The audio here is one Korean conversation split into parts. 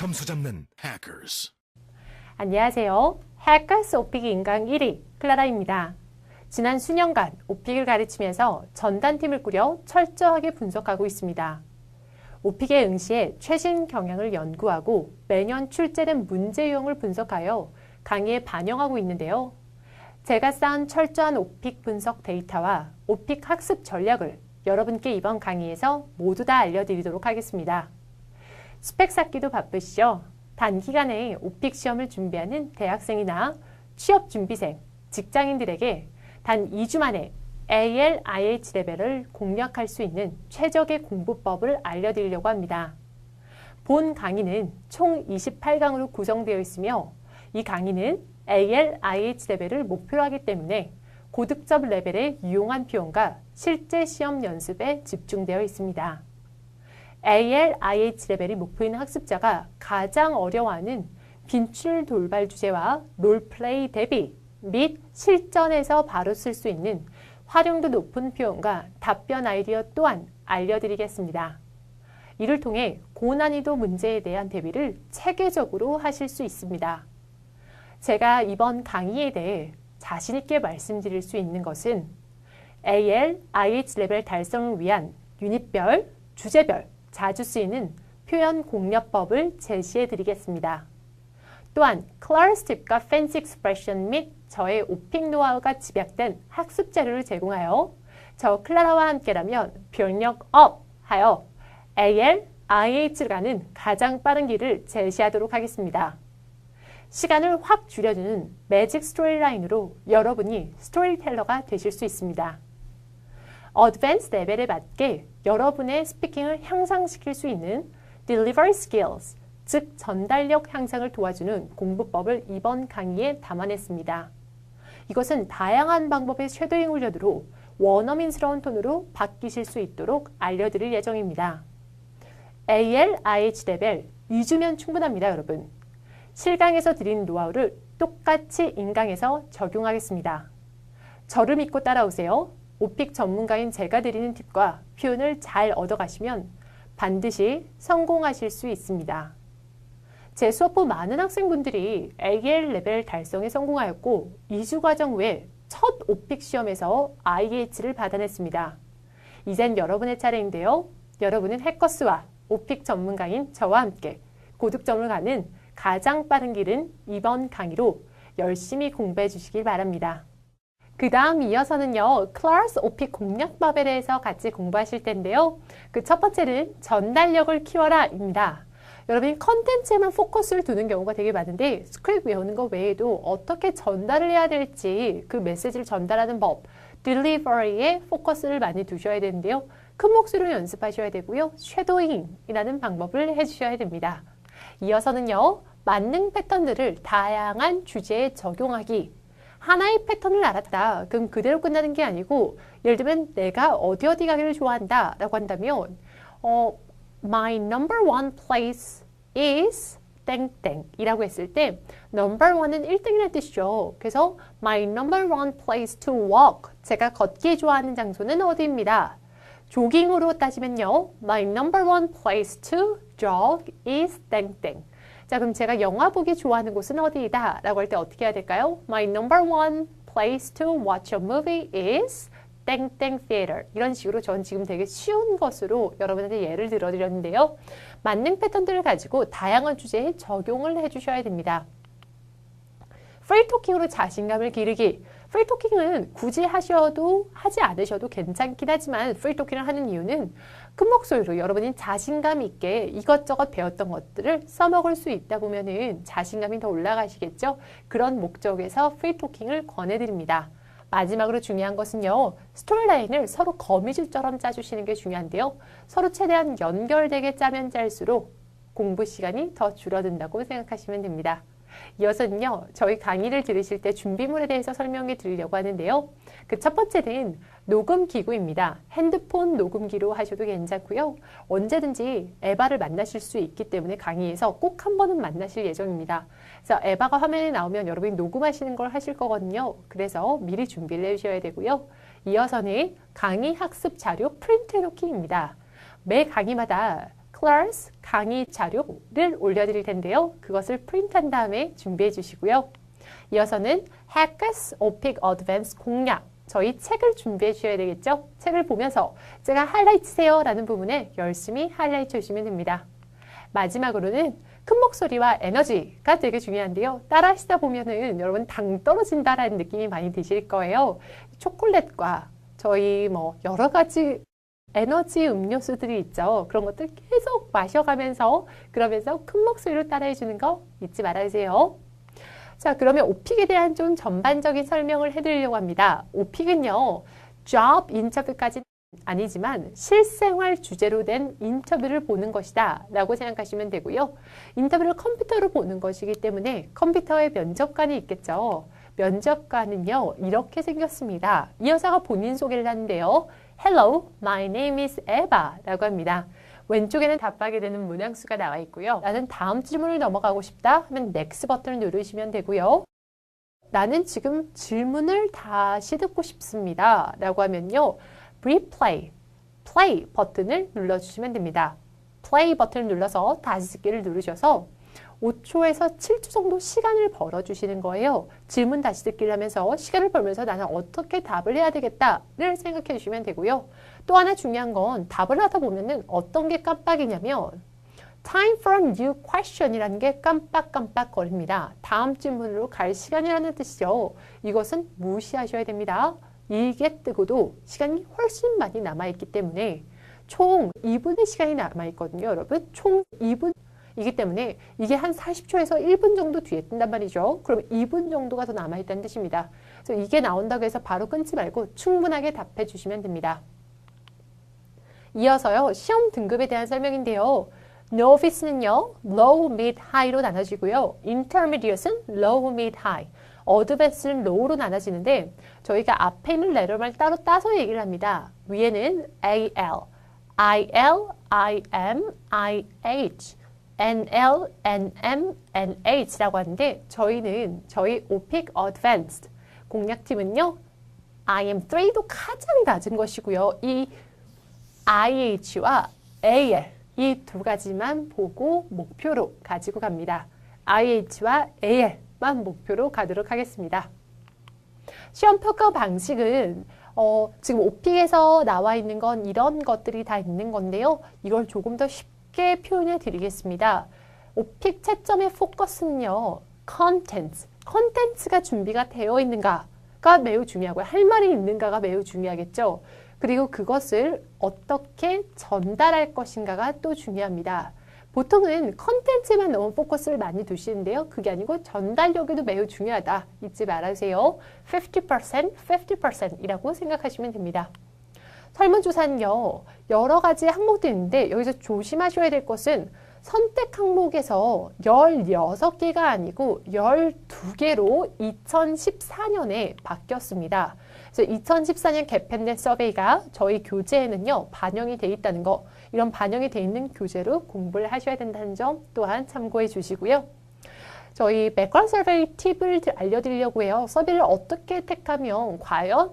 점수 잡는 Hackers. 안녕하세요. 해커스 오픽 인강 1위 클라라입니다. 지난 수년간 오픽을 가르치면서 전단팀을 꾸려 철저하게 분석하고 있습니다. 오픽의 응시에 최신 경향을 연구하고 매년 출제된 문제 유형을 분석하여 강의에 반영하고 있는데요. 제가 쌓은 철저한 오픽 분석 데이터와 오픽 학습 전략을 여러분께 이번 강의에서 모두 다 알려드리도록 하겠습니다. 스펙 쌓기도 바쁘시죠? 단기간에 오픽 시험을 준비하는 대학생이나 취업준비생, 직장인들에게 단 2주 만에 AL, IH 레벨을 공략할 수 있는 최적의 공부법을 알려드리려고 합니다. 본 강의는 총 28강으로 구성되어 있으며 이 강의는 AL, IH 레벨을 목표로 하기 때문에 고득점 레벨의 유용한 표현과 실제 시험 연습에 집중되어 있습니다. AL, IH 레벨이 목표인 학습자가 가장 어려워하는 빈출 돌발 주제와 롤플레이 대비 및 실전에서 바로 쓸 수 있는 활용도 높은 표현과 답변 아이디어 또한 알려드리겠습니다. 이를 통해 고난이도 문제에 대한 대비를 체계적으로 하실 수 있습니다. 제가 이번 강의에 대해 자신 있게 말씀드릴 수 있는 것은 AL, IH 레벨 달성을 위한 유닛별, 주제별, 자주 쓰이는 표현 공략법을 제시해 드리겠습니다. 또한 클래스 팁과 팬시 익스프레션 및 저의 오픽 노하우가 집약된 학습 자료를 제공하여 저 클라라와 함께라면 변력 업 하여 AL, IH를 가는 가장 빠른 길을 제시하도록 하겠습니다. 시간을 확 줄여주는 매직 스토리라인으로 여러분이 스토리텔러가 되실 수 있습니다. 어드밴스 레벨에 맞게 여러분의 스피킹을 향상시킬 수 있는 Delivery Skills, 즉 전달력 향상을 도와주는 공부법을 이번 강의에 담아냈습니다. 이것은 다양한 방법의 쉐도잉 훈련으로 원어민스러운 톤으로 바뀌실 수 있도록 알려드릴 예정입니다. AL, IH 레벨 2주면 충분합니다, 여러분. 실강에서 드린 노하우를 똑같이 인강에서 적용하겠습니다. 저를 믿고 따라오세요. 오픽 전문가인 제가 드리는 팁과 표현을 잘 얻어가시면 반드시 성공하실 수 있습니다. 제 수업 후 많은 학생분들이 AL 레벨 달성에 성공하였고 2주 과정 후에 첫 오픽 시험에서 IH를 받아냈습니다. 이젠 여러분의 차례인데요. 여러분은 해커스와 오픽 전문가인 저와 함께 고득점을 가는 가장 빠른 길은 이번 강의로 열심히 공부해 주시길 바랍니다. 그 다음 이어서는요, 클래스 오픽 공략법에 대해서 같이 공부하실 텐데요. 그 첫 번째는 전달력을 키워라 입니다. 여러분이 컨텐츠에만 포커스를 두는 경우가 되게 많은데 스크립트 외우는 것 외에도 어떻게 전달을 해야 될지 그 메시지를 전달하는 법, 딜리버리에 포커스를 많이 두셔야 되는데요. 큰 목소리로 연습하셔야 되고요. 쉐도잉이라는 방법을 해주셔야 됩니다. 이어서는요, 만능 패턴들을 다양한 주제에 적용하기. 하나의 패턴을 알았다. 그럼 그대로 끝나는 게 아니고 예를 들면 내가 어디 가기를 좋아한다 라고 한다면 My number one place is 땡땡 이라고 했을 때 number one은 1등이라는 뜻이죠. 그래서 My number one place to walk 제가 걷기 좋아하는 장소는 어디입니다. 조깅으로 따지면요. My number one place to jog is 땡땡. 자, 그럼 제가 영화 보기 좋아하는 곳은 어디이다? 라고 할 때 어떻게 해야 될까요? My number one place to watch a movie is 땡땡 theater. 이런 식으로 전 지금 되게 쉬운 것으로 여러분한테 예를 들어드렸는데요. 만능 패턴들을 가지고 다양한 주제에 적용을 해주셔야 됩니다. 프리토킹으로 자신감을 기르기. 프리토킹은 굳이 하셔도 하지 않으셔도 괜찮긴 하지만 프리토킹을 하는 이유는 큰 목소리로 여러분이 자신감 있게 이것저것 배웠던 것들을 써먹을 수 있다 보면은 자신감이 더 올라가시겠죠? 그런 목적에서 프리토킹을 권해드립니다. 마지막으로 중요한 것은요. 스토리라인을 서로 거미줄처럼 짜주시는 게 중요한데요. 서로 최대한 연결되게 짜면 짤수록 공부 시간이 더 줄어든다고 생각하시면 됩니다. 이어서는요, 저희 강의를 들으실 때 준비물에 대해서 설명해 드리려고 하는데요. 그 첫 번째는 녹음 기구입니다. 핸드폰 녹음기로 하셔도 괜찮고요. 언제든지 에바를 만나실 수 있기 때문에 강의에서 꼭 한 번은 만나실 예정입니다. 그래서 에바가 화면에 나오면 여러분이 녹음하시는 걸 하실 거거든요. 그래서 미리 준비를 해주셔야 되고요. 이어서는 강의 학습 자료 프린트 해놓기입니다. 매 강의마다 class 강의 자료를 올려드릴 텐데요. 그것을 프린트한 다음에 준비해 주시고요. 이어서는 Hackers OPIC Advanced 공략. 저희 책을 준비해 주셔야 되겠죠? 책을 보면서 제가 하이라이트세요 라는 부분에 열심히 하이라이트 해주시면 됩니다. 마지막으로는 큰 목소리와 에너지가 되게 중요한데요. 따라 하시다 보면은 여러분 당 떨어진다라는 느낌이 많이 드실 거예요. 초콜릿과 저희 여러 가지 에너지 음료수들이 있죠. 그런 것들 계속 마셔가면서 그러면서 큰 목소리로 따라해 주는 거 잊지 말아주세요. 자, 그러면 오픽에 대한 좀 전반적인 설명을 해드리려고 합니다. 오픽은요, job 인터뷰까지는 아니지만 실생활 주제로 된 인터뷰를 보는 것이다 라고 생각하시면 되고요. 인터뷰를 컴퓨터로 보는 것이기 때문에 컴퓨터에 면접관이 있겠죠. 면접관은요, 이렇게 생겼습니다. 이 여자가 본인 소개를 하는데요. Hello, my name is Eva 라고 합니다. 왼쪽에는 답하게 되는 문양수가 나와 있고요. 나는 다음 질문을 넘어가고 싶다 하면 Next 버튼을 누르시면 되고요. 나는 지금 질문을 다시 듣고 싶습니다 라고 하면요. Replay, Play 버튼을 눌러주시면 됩니다. Play 버튼을 눌러서 다시 듣기를 누르셔서 5초에서 7초 정도 시간을 벌어주시는 거예요. 질문 다시 듣기를 하면서 시간을 벌면서 나는 어떻게 답을 해야 되겠다를 생각해 주시면 되고요. 또 하나 중요한 건 답을 하다 보면은 어떤 게 깜빡이냐면 Time for a new question이라는 게 깜빡깜빡 거립니다. 다음 질문으로 갈 시간이라는 뜻이죠. 이것은 무시하셔야 됩니다. 이게 뜨고도 시간이 훨씬 많이 남아있기 때문에 총 2분의 시간이 남아있거든요. 여러분 총 2분 이기 때문에 이게 한 40초에서 1분 정도 뒤에 뜬단 말이죠. 그럼 2분 정도가 더 남아있다는 뜻입니다. 그래서 이게 나온다고 해서 바로 끊지 말고 충분하게 답해 주시면 됩니다. 이어서요. 시험 등급에 대한 설명인데요. Novice는요. Low, Mid, High로 나눠지고요. Intermediate은 Low, Mid, High. Advanced는 Low로 나눠지는데 저희가 앞에 있는 레터만 따로 따서 얘기를 합니다. 위에는 AL, IL, IM, IH, NL, NM, NH라고 하는데 저희 OPIC Advanced 공략팀은요. IM3도 가장 낮은 것이고요. 이 IH와 AL 이 두 가지만 보고 목표로 가지고 갑니다. IH와 AL만 목표로 가도록 하겠습니다. 시험 평가 방식은 지금 오픽에서 나와 있는 건 이런 것들이 다 있는 건데요. 이걸 조금 더 쉽게 표현해 드리겠습니다. 오픽 채점의 포커스는요. 컨텐츠가 준비가 되어 있는가가 매우 중요하고요. 할 말이 있는가가 매우 중요하겠죠. 그리고 그것을 어떻게 전달할 것인가가 또 중요합니다. 보통은 컨텐츠만 너무 포커스를 많이 두시는데요. 그게 아니고 전달력에도 매우 중요하다. 잊지 말아주세요. 50%, 50%이라고 생각하시면 됩니다. 설문조사는요. 여러 가지 항목도 있는데 여기서 조심하셔야 될 것은 선택 항목에서 16개가 아니고 12개로 2014년에 바뀌었습니다. 그래서 2014년 개편된 서베이가 저희 교재에는요. 반영이 돼 있다는 거, 이런 반영이 돼 있는 교재로 공부를 하셔야 된다는 점 또한 참고해 주시고요. 저희 백그라운드 서베이 팁을 알려드리려고 해요. 서베이를 어떻게 택하면 과연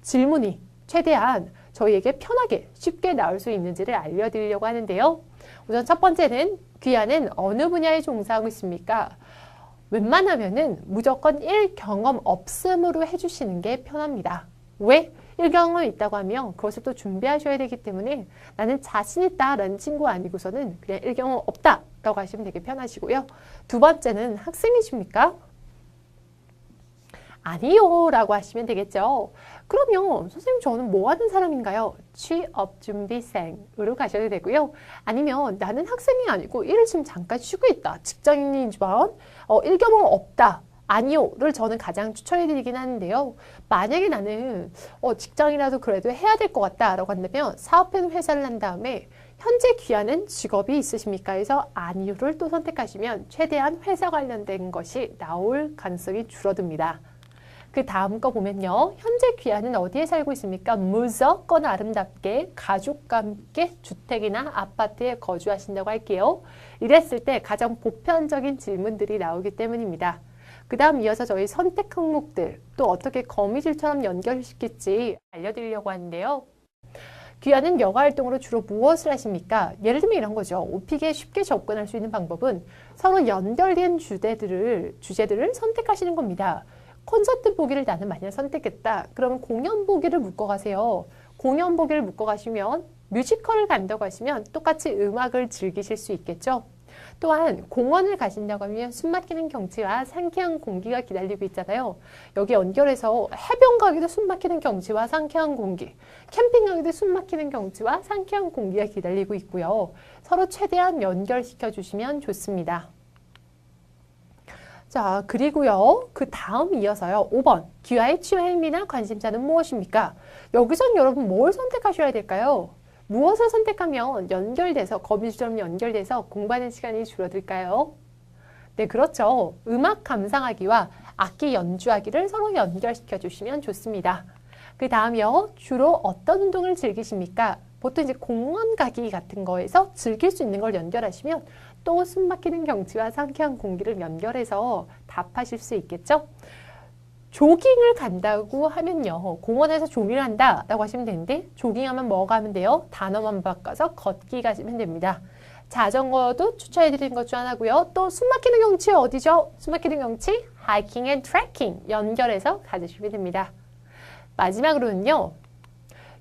질문이 최대한 저희에게 편하게 쉽게 나올 수 있는지를 알려드리려고 하는데요. 우선 첫 번째는 귀하는 어느 분야에 종사하고 있습니까? 웬만하면은 무조건 1경험 없음으로 해주시는 게 편합니다. 왜? 1경험 있다고 하면 그것을 또 준비하셔야 되기 때문에 나는 자신 있다라는 친구 아니고서는 그냥 1경험 없다라고 하시면 되게 편하시고요. 두 번째는 학생이십니까? 아니요 라고 하시면 되겠죠. 그러면 선생님 저는 뭐 하는 사람인가요? 취업준비생으로 가셔도 되고요. 아니면 나는 학생이 아니고 일을 지금 잠깐 쉬고 있다. 직장인이지만 1경험 없다. 아니요를 저는 가장 추천해 드리긴 하는데요. 만약에 나는 직장이라도 그래도 해야 될 것 같다라고 한다면 사업형 회사를 한 다음에 현재 귀하는 직업이 있으십니까? 해서 아니요를 또 선택하시면 최대한 회사 관련된 것이 나올 가능성이 줄어듭니다. 그 다음 거 보면요. 현재 귀하는 어디에 살고 있습니까? 무조건 아름답게 가족과 함께 주택이나 아파트에 거주하신다고 할게요. 이랬을 때 가장 보편적인 질문들이 나오기 때문입니다. 그 다음 이어서 저희 선택 항목들 또 어떻게 거미줄처럼 연결시킬지 알려드리려고 하는데요. 귀하는 여가 활동으로 주로 무엇을 하십니까? 예를 들면 이런 거죠. 오픽에 쉽게 접근할 수 있는 방법은 서로 연결된 주제들을 선택하시는 겁니다. 콘서트 보기를 나는 만약 선택했다. 그러면 공연 보기를 묶어가세요. 공연 보기를 묶어가시면 뮤지컬을 간다고 하시면 똑같이 음악을 즐기실 수 있겠죠. 또한 공원을 가신다고 하면 숨막히는 경치와 상쾌한 공기가 기다리고 있잖아요. 여기 연결해서 해변 가기도 숨막히는 경치와 상쾌한 공기, 캠핑 가기도 숨막히는 경치와 상쾌한 공기가 기다리고 있고요. 서로 최대한 연결시켜 주시면 좋습니다. 자, 그리고요. 그 다음 이어서요. 5번. 귀하의 취미나 관심사는 무엇입니까? 여기선 여러분 뭘 선택하셔야 될까요? 무엇을 선택하면 연결돼서 거미줄처럼 연결돼서 공부하는 시간이 줄어들까요? 네, 그렇죠. 음악 감상하기와 악기 연주하기를 서로 연결시켜 주시면 좋습니다. 그 다음이요. 주로 어떤 운동을 즐기십니까? 보통 이제 공원 가기 같은 거에서 즐길 수 있는 걸 연결하시면 또 숨막히는 경치와 상쾌한 공기를 연결해서 답하실 수 있겠죠? 조깅을 간다고 하면요. 공원에서 조깅을 한다라고 하시면 되는데 조깅하면 뭐가 하면 돼요? 단어만 바꿔서 걷기 가시면 됩니다. 자전거도 추천해드리는 것 중 하나고요. 또 숨막히는 경치 어디죠? 숨막히는 경치 하이킹 앤 트레킹 연결해서 가주시면 됩니다. 마지막으로는요.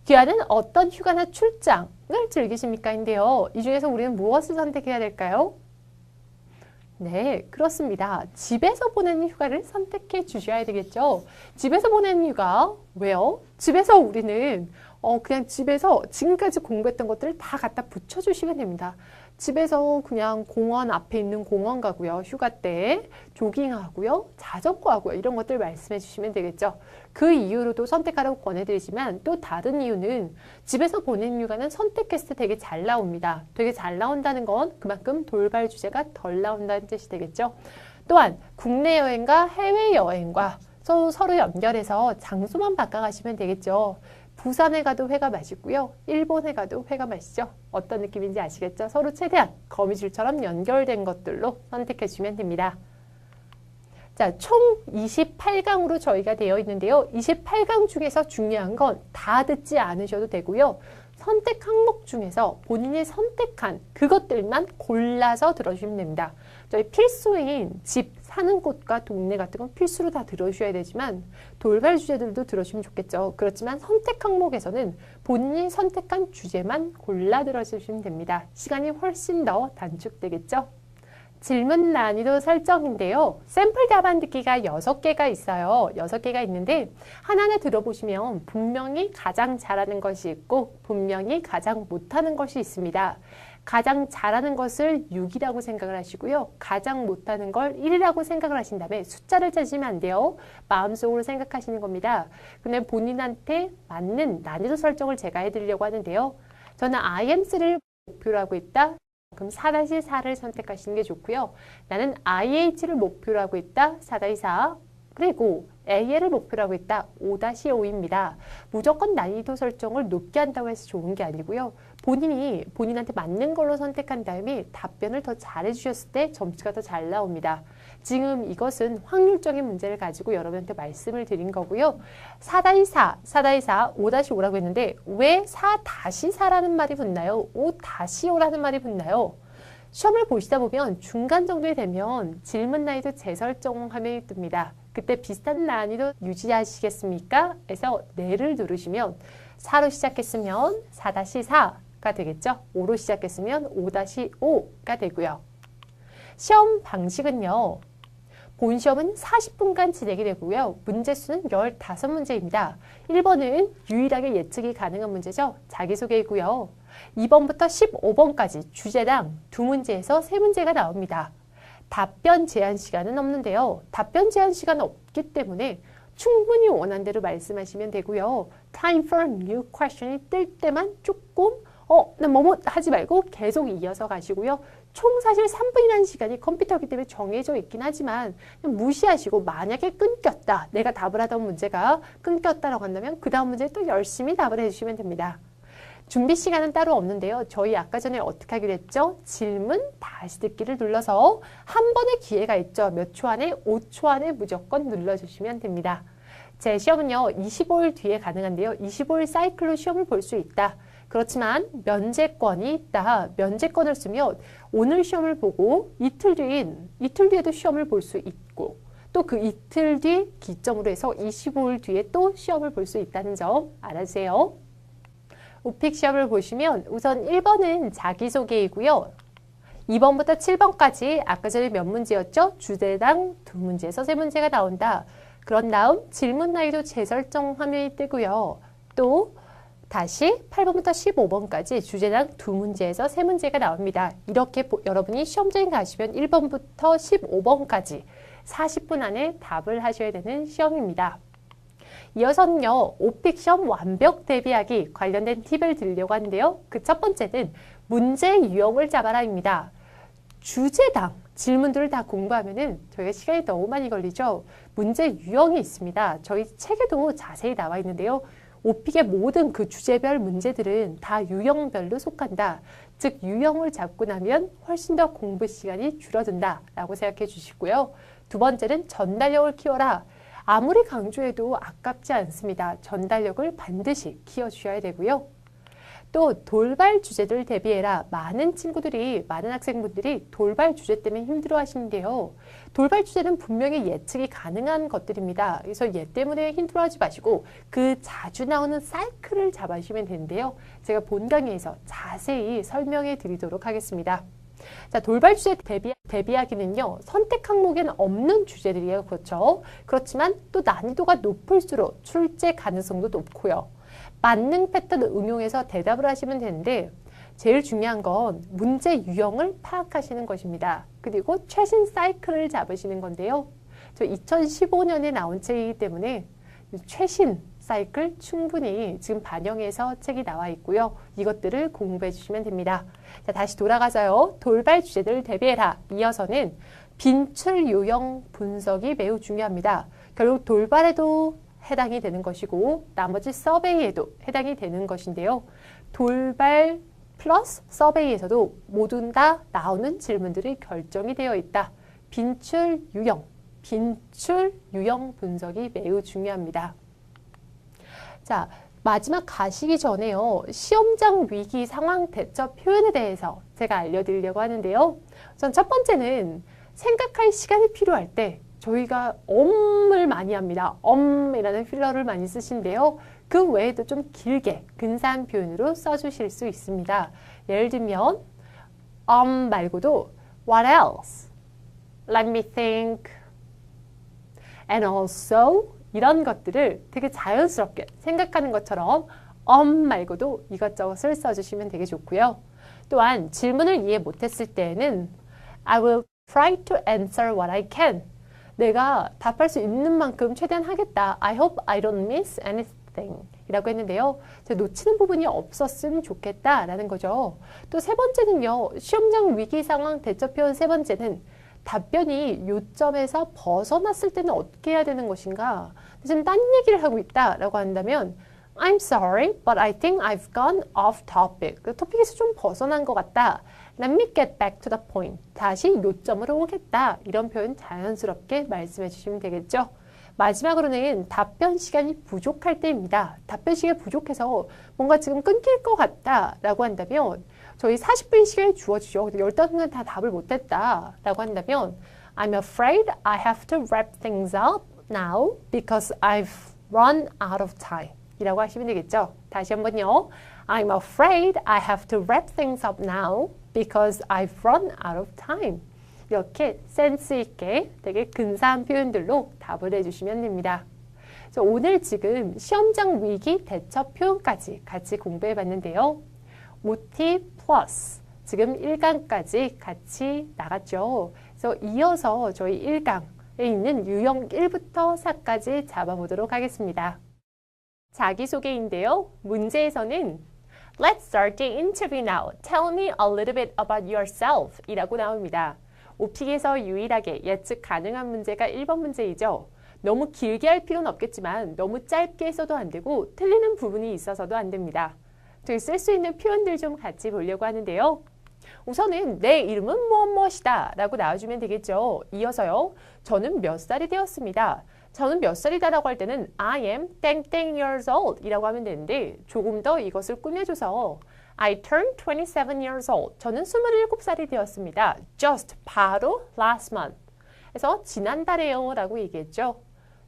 귀하는 어떤 휴가나 출장을 즐기십니까? 인데요. 이 중에서 우리는 무엇을 선택해야 될까요? 네, 그렇습니다. 집에서 보내는 휴가를 선택해 주셔야 되겠죠. 집에서 보내는 휴가, 왜요? 집에서 우리는 그냥 집에서 지금까지 공부했던 것들을 다 갖다 붙여주시면 됩니다. 집에서 그냥 공원 앞에 있는 공원 가고요. 휴가 때 조깅하고요. 자전거 하고요. 이런 것들 말씀해 주시면 되겠죠. 그 이유로도 선택하라고 권해드리지만 또 다른 이유는 집에서 보내는 휴가는 선택했을 때 되게 잘 나옵니다. 되게 잘 나온다는 건 그만큼 돌발 주제가 덜 나온다는 뜻이 되겠죠. 또한 국내 여행과 해외 여행과 서로 연결해서 장소만 바꿔가시면 되겠죠. 부산에 가도 회가 맛있고요. 일본에 가도 회가 맛있죠. 어떤 느낌인지 아시겠죠? 서로 최대한 거미줄처럼 연결된 것들로 선택해 주시면 됩니다. 자, 총 28강으로 저희가 되어 있는데요. 28강 중에서 중요한 건 다 듣지 않으셔도 되고요. 선택 항목 중에서 본인이 선택한 그것들만 골라서 들어주시면 됩니다. 저희 필수인 집, 사는 곳과 동네 같은 건 필수로 다 들어주셔야 되지만 돌발 주제들도 들어주시면 좋겠죠. 그렇지만 선택 항목에서는 본인이 선택한 주제만 골라 들어주시면 됩니다. 시간이 훨씬 더 단축되겠죠. 질문 난이도 설정인데요. 샘플 답안 듣기가 6개가 있어요. 6개가 있는데 하나하나 들어보시면 분명히 가장 잘하는 것이 있고 분명히 가장 못하는 것이 있습니다. 가장 잘하는 것을 6이라고 생각을 하시고요. 가장 못하는 걸 1이라고 생각을 하신 다음에 숫자를 찾으면 안 돼요. 마음속으로 생각하시는 겁니다. 근데 본인한테 맞는 난이도 설정을 제가 해드리려고 하는데요. 저는 IM3를 목표로 하고 있다. 그럼 4-4를 선택하시는 게 좋고요. 나는 IH를 목표로 하고 있다. 4-4. 그리고 AL을 목표로 하고 있다. 5-5입니다. 무조건 난이도 설정을 높게 한다고 해서 좋은 게 아니고요. 본인한테 맞는 걸로 선택한 다음에 답변을 더 잘해 주셨을 때 점수가 더 잘 나옵니다. 지금 이것은 확률적인 문제를 가지고 여러분한테 말씀을 드린 거고요. 4-4, 4-4, 5-5라고 했는데 왜 4-4라는 말이 붙나요? 5-5라는 말이 붙나요? 시험을 보시다 보면 중간 정도에 되면 질문 난이도 재설정 화면이 뜹니다. 그때 비슷한 난이도 유지하시겠습니까? 해서 네를 누르시면 4로 시작했으면 4-4가 되겠죠. 5로 시작했으면 5-5가 되고요. 시험 방식은요. 본 시험은 40분간 진행이 되고요. 문제 수는 15문제입니다. 1번은 유일하게 예측이 가능한 문제죠. 자기소개이고요. 2번부터 15번까지 주제당 2문제에서 3문제가 나옵니다. 답변 제한 시간은 없는데요. 답변 제한 시간은 없기 때문에 충분히 원하는 대로 말씀하시면 되고요. Time for new question이 뜰 때만 조금 나 뭐뭐 하지 말고 계속 이어서 가시고요. 총 사실 3분이라는 시간이 컴퓨터이기 때문에 정해져 있긴 하지만 그냥 무시하시고 만약에 끊겼다. 내가 답을 하던 문제가 끊겼다라고 한다면 그 다음 문제에 또 열심히 답을 해주시면 됩니다. 준비 시간은 따로 없는데요. 저희 아까 전에 어떻게 하기로 했죠? 질문 다시 듣기를 눌러서 한 번의 기회가 있죠. 몇 초 안에? 5초 안에 무조건 눌러주시면 됩니다. 제 시험은요, 25일 뒤에 가능한데요. 25일 사이클로 시험을 볼 수 있다. 그렇지만 면제권이 있다. 면제권을 쓰면 오늘 시험을 보고 이틀 뒤에도 시험을 볼 수 있고 또 그 이틀 뒤 기점으로 해서 25일 뒤에 또 시험을 볼 수 있다는 점 알아주세요. 오픽 시험을 보시면 우선 1번은 자기소개이고요. 2번부터 7번까지 아까 전에 몇 문제였죠? 주제당 2문제에서 3문제가 나온다. 그런 다음 질문 난이도 재설정 화면이 뜨고요. 또 다시 8번부터 15번까지 주제당 2문제에서 3문제가 나옵니다. 이렇게 여러분이 시험장에 가시면 1번부터 15번까지 40분 안에 답을 하셔야 되는 시험입니다. 이어서는요, 오픽 시험 완벽 대비하기 관련된 팁을 드리려고 하는데요. 그 첫 번째는 문제 유형을 잡아라입니다. 주제당 질문들을 다 공부하면은 저희가 시간이 너무 많이 걸리죠. 문제 유형이 있습니다. 저희 책에도 자세히 나와 있는데요. 오픽의 모든 그 주제별 문제들은 다 유형별로 속한다. 즉 유형을 잡고 나면 훨씬 더 공부 시간이 줄어든다 라고 생각해 주시고요. 두 번째는 전달력을 키워라. 아무리 강조해도 아깝지 않습니다. 전달력을 반드시 키워주셔야 되고요. 또 돌발 주제들 대비해라. 많은 학생분들이 돌발 주제 때문에 힘들어 하시는데요. 돌발 주제는 분명히 예측이 가능한 것들입니다. 그래서 얘 때문에 힘들어하지 마시고 그 자주 나오는 사이클을 잡아주시면 되는데요. 제가 본 강의에서 자세히 설명해 드리도록 하겠습니다. 자, 돌발 주제 대비하기는요. 선택 항목에는 없는 주제들이에요. 그렇죠? 그렇지만 또 난이도가 높을수록 출제 가능성도 높고요. 만능 패턴을 응용해서 대답을 하시면 되는데 제일 중요한 건 문제 유형을 파악하시는 것입니다. 그리고 최신 사이클을 잡으시는 건데요. 저 2015년에 나온 책이기 때문에 최신 사이클 충분히 지금 반영해서 책이 나와 있고요. 이것들을 공부해 주시면 됩니다. 자, 다시 돌아가서요. 돌발 주제들을 대비해라. 이어서는 빈출 요형 분석이 매우 중요합니다. 결국 돌발에도 해당이 되는 것이고 나머지 서베이에도 해당이 되는 것인데요. 돌발 플러스 서베이에서도 모두 다 나오는 질문들이 결정이 되어 있다. 빈출 유형 분석이 매우 중요합니다. 자, 마지막 가시기 전에요. 시험장 위기 상황 대처 표현에 대해서 제가 알려드리려고 하는데요. 우선 첫 번째는 생각할 시간이 필요할 때 저희가 엄을 많이 합니다. 엄이라는 필러를 많이 쓰신데요. 그 외에도 좀 길게 근사한 표현으로 써주실 수 있습니다. 예를 들면 말고도 What else? Let me think. And also 이런 것들을 되게 자연스럽게 생각하는 것처럼 말고도 이것저것을 써주시면 되게 좋고요. 또한 질문을 이해 못했을 때에는 I will try to answer what I can. 내가 답할 수 있는 만큼 최대한 하겠다. I hope I don't miss anything 이라고 했는데요. 놓치는 부분이 없었으면 좋겠다 라는 거죠. 또 세 번째는요. 시험장 위기 상황 대처 표현 세 번째는 답변이 요점에서 벗어났을 때는 어떻게 해야 되는 것인가. 지금 딴 얘기를 하고 있다 라고 한다면 I'm sorry, but I think I've gone off topic. 그 토픽에서 좀 벗어난 것 같다. Let me get back to the point. 다시 요점으로 오겠다. 이런 표현 자연스럽게 말씀해 주시면 되겠죠. 마지막으로는 답변 시간이 부족할 때입니다. 답변 시간이 부족해서 뭔가 지금 끊길 것 같다 라고 한다면 저희 40분 시간이 주어지죠. 15분간 다 답을 못했다 라고 한다면 I'm afraid I have to wrap things up now because I've run out of time 이라고 하시면 되겠죠. 다시 한번요. I'm afraid I have to wrap things up now because I've run out of time. 이렇게 센스 있게 되게 근사한 표현들로 답을 해주시면 됩니다. 그래서 오늘 지금 시험장 위기 대처 표현까지 같이 공부해 봤는데요. OT 플러스 지금 1강까지 같이 나갔죠. 그래서 이어서 저희 1강에 있는 유형 1부터 4까지 잡아보도록 하겠습니다. 자기소개인데요. 문제에서는 Let's start the interview now. Tell me a little bit about yourself 이라고 나옵니다. 오픽에서 유일하게 예측 가능한 문제가 1번 문제이죠. 너무 길게 할 필요는 없겠지만 너무 짧게 써도 안 되고 틀리는 부분이 있어서도 안 됩니다. 저희 쓸 수 있는 표현들 좀 같이 보려고 하는데요. 우선은 내 이름은 무엇무엇이다 라고 나와주면 되겠죠. 이어서요. 저는 몇 살이 되었습니다. 저는 몇 살이다라고 할 때는 I am 땡땡 years old 이라고 하면 되는데 조금 더 이것을 꾸며줘서 I turned 27 years old. 저는 27살이 되었습니다. Just 바로 last month. 그래서 지난달에요 라고 얘기했죠.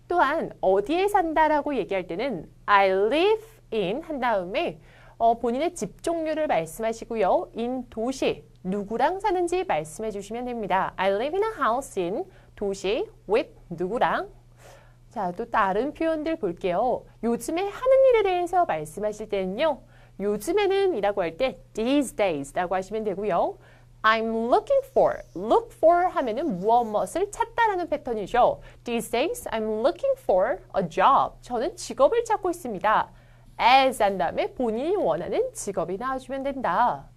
또한 어디에 산다라고 얘기할 때는 I live in 한 다음에 본인의 집 종류를 말씀하시고요. in 도시 누구랑 사는지 말씀해 주시면 됩니다. I live in a house in 도시 with 누구랑. 자, 또 다른 표현들 볼게요. 요즘에 하는 일에 대해서 말씀하실 때는요. 요즘에는 이라고 할 때 these days 라고 하시면 되고요. I'm looking for, look for 하면은 무엇을 찾다라는 패턴이죠. These days I'm looking for a job. 저는 직업을 찾고 있습니다. as 한 다음에 본인이 원하는 직업이 나와주면 된다.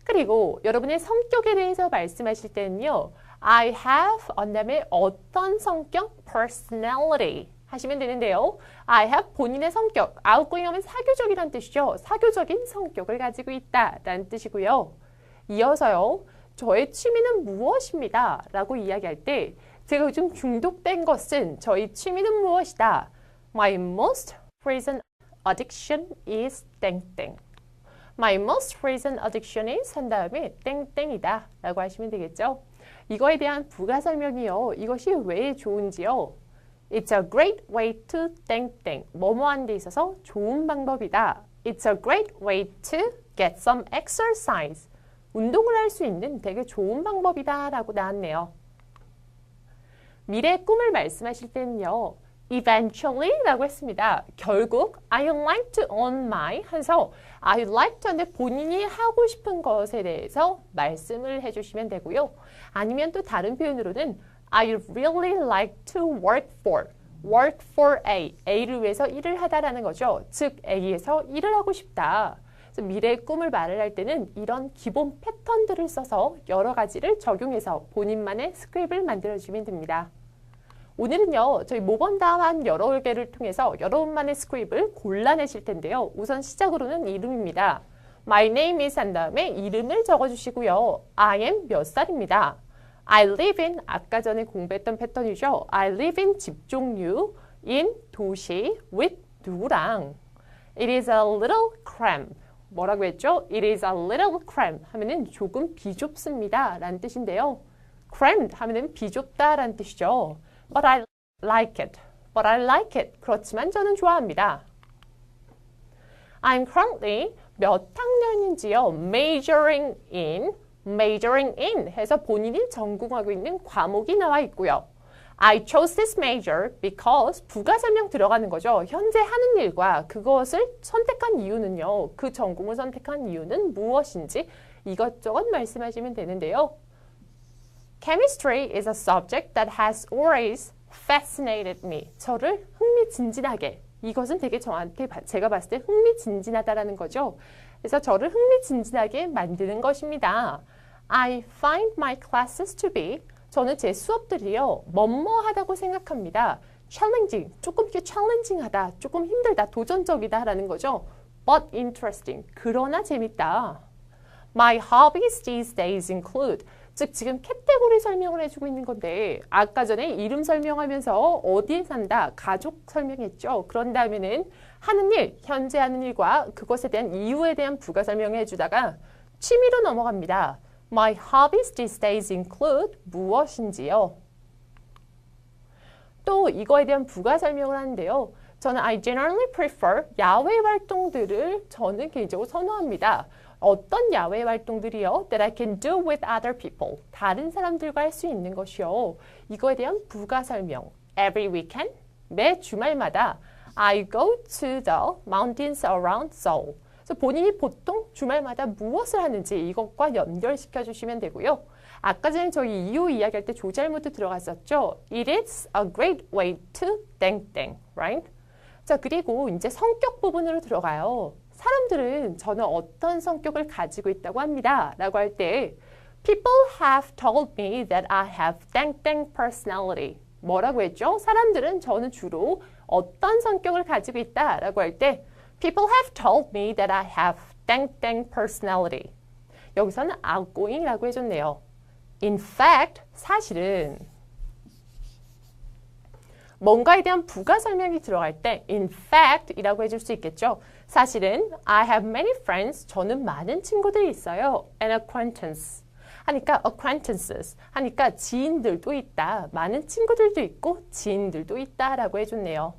그리고 여러분의 성격에 대해서 말씀하실 때는요. I have 한 다음에 어떤 성격, personality 하시면 되는데요. I have 본인의 성격, outgoing 하면 사교적이란 뜻이죠. 사교적인 성격을 가지고 있다라는 뜻이고요. 이어서요. 저의 취미는 무엇입니다. 라고 이야기할 때 제가 요즘 중독된 것은 저희 취미는 무엇이다. My most recent addiction is 땡땡. My most recent addiction is 한 다음에 땡땡이다 라고 하시면 되겠죠. 이거에 대한 부가 설명이요. 이것이 왜 좋은지요. It's a great way to 땡땡. 뭐뭐한 데 있어서 좋은 방법이다. It's a great way to get some exercise. 운동을 할 수 있는 되게 좋은 방법이다 라고 나왔네요. 미래의 꿈을 말씀하실 때는요. Eventually 라고 했습니다. 결국 I'd like to own my 해서 I'd like to 하는데 본인이 하고 싶은 것에 대해서 말씀을 해주시면 되고요. 아니면 또 다른 표현으로는 I'd really like to work for A. A를 위해서 일을 하다라는 거죠. 즉 A에서 일을 하고 싶다. 그래서 미래의 꿈을 말을 할 때는 이런 기본 패턴들을 써서 여러 가지를 적용해서 본인만의 스크립을 만들어주면 됩니다. 오늘은요. 저희 모범답안 여러 개를 통해서 여러분만의 스크립을 골라내실 텐데요. 우선 시작으로는 이름입니다. My name is 한 다음에 이름을 적어주시고요. I am 몇 살입니다. I live in 아까 전에 공부했던 패턴이죠. I live in 집 종류 in 도시 with 누구랑 It is a little cramped. 뭐라고 했죠? It is a little cramped 하면은 조금 비좁습니다 라는 뜻인데요. cramped 하면은 비좁다 라는 뜻이죠. But I like it. But I like it. 그렇지만 저는 좋아합니다. I'm currently 몇 학년인지요. Majoring in 해서 본인이 전공하고 있는 과목이 나와 있고요. I chose this major because 부가 설명 들어가는 거죠. 현재 하는 일과 그것을 선택한 이유는요. 그 전공을 선택한 이유는 무엇인지 이것저것 말씀하시면 되는데요. Chemistry is a subject that has always fascinated me. 저를 흥미진진하게. 이것은 되게 저한테 제가 봤을 때 흥미진진하다라는 거죠. 그래서 저를 흥미진진하게 만드는 것입니다. I find my classes to be 저는 제 수업들이요. 뭐뭐하다고 생각합니다. challenging, 조금 challenging하다, 조금 힘들다, 도전적이다 라는 거죠. But interesting, 그러나 재밌다. My hobbies these days include 즉 지금 카테고리 설명을 해주고 있는 건데 아까 전에 이름 설명하면서 어디에 산다, 가족 설명했죠. 그런 다음에는 하는 일, 현재 하는 일과 그것에 대한 이유에 대한 부가 설명해 주다가 취미로 넘어갑니다. My hobbies these days include 무엇인지요. 또 이거에 대한 부가 설명을 하는데요. 저는 I generally prefer 야외 활동들을 저는 개인적으로 선호합니다. 어떤 야외 활동들이요? That I can do with other people. 다른 사람들과 할 수 있는 것이요. 이거에 대한 부가 설명. Every weekend, 매 주말마다 I go to the mountains around Seoul. 그래서 본인이 보통 주말마다 무엇을 하는지 이것과 연결시켜 주시면 되고요. 아까 전에 저희 이유 이야기할 때 조잘못도 들어갔었죠. It is a great way to 땡땡, right? 자, 그리고 이제 성격 부분으로 들어가요. 사람들은 저는 어떤 성격을 가지고 있다고 합니다. 라고 할 때 People have told me that I have 땡땡 personality. 뭐라고 했죠? 사람들은 저는 주로 어떤 성격을 가지고 있다 라고 할 때 People have told me that I have 땡땡 personality. 여기서는 outgoing이라고 해줬네요. In fact, 사실은 뭔가에 대한 부가 설명이 들어갈 때 in fact 이라고 해줄 수 있겠죠. 사실은 I have many friends. 저는 많은 친구들이 있어요. An acquaintance. 하니까 acquaintances. 하니까 지인들도 있다. 많은 친구들도 있고 지인들도 있다 라고 해줬네요.